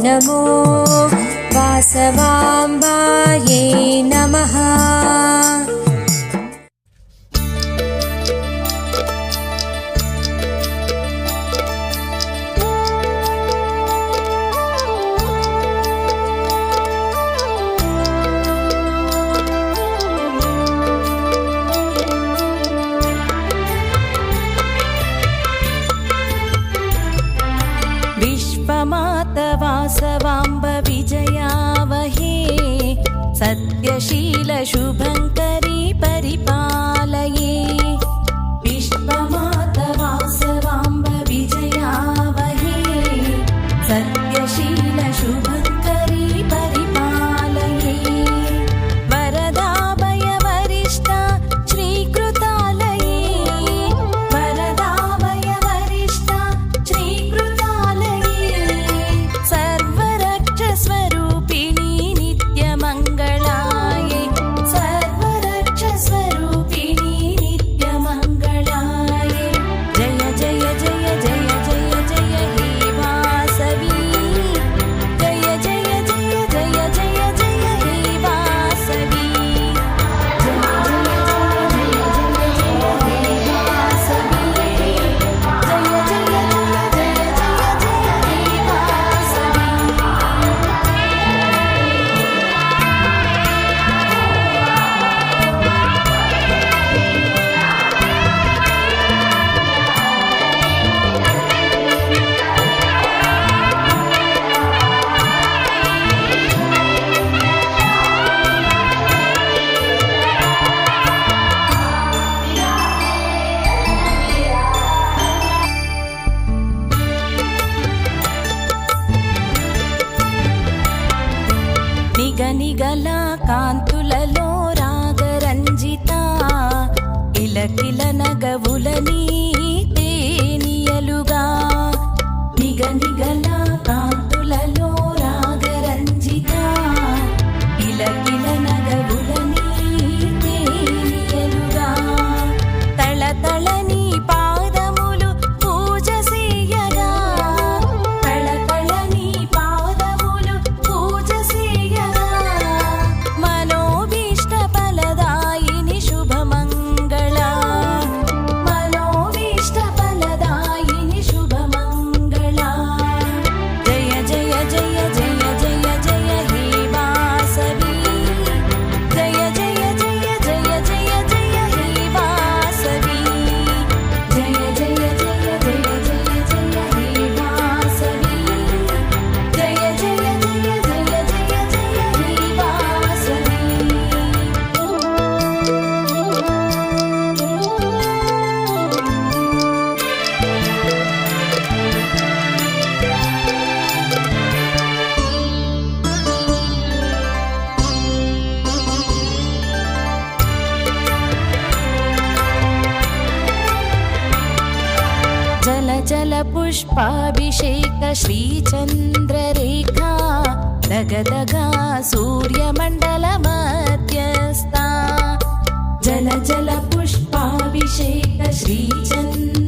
नमो वासवाम्बायै नमः। वासवाम्ब विजयावहे सत्यशील शुभङ्करी परिपालये। विश्वमाता वासवाम्ब विजयावहे सत्यशील शुभङ्करी परिपालये। वरदाभय वरिष्ठा श्रीकृतालये। वरदाभय वरिष्ठा श्रीकृतालये। सर्वरक्षस्वरूपिणी नित्यमङ्गलायै। सर्वरक्षस्वरूपिणी नित्यमङ्गलायै। जय जय जय जय जय जय हे वासवी। जय जय जय जय जय जय हे वासवी। जय जय जय जय जय हे वासवी। जय जय जय जय जय जय हे वासवी। నిగనిగల కాంతులలో రాగరంజిత ఇలకిల నగవులని తేనియలుగా. నిగనిగల కాంతులలో రాగరంజిత ఇలకిల నగవులని తేనియలుగా. తళతళని పాదములు పూజ చేయగా. తళతళని పాదములు పూజ చేయగా. మనోభీష్ట ఫలదాయిని శుభమంగళా. మనోభీష్ట ఫలదాయిని శుభమంగళా. జయ జయ జయ జయ జయ జయ హే వాసవి. జయ జయ జయ జయ జయ జయ హే వాసవి. జయ జయ జయ జయ జయ జయ హే వాసవి. జయ జయ జయ జయ జయ జయ హే వాసవి. జల జల పుష్పాభిషేక శ్రీచంద్రరేఖా దగదగా సూర్యమండల మధ్యస్థ. జల జల పుష్పాభిషేక శ్రీచంద్ర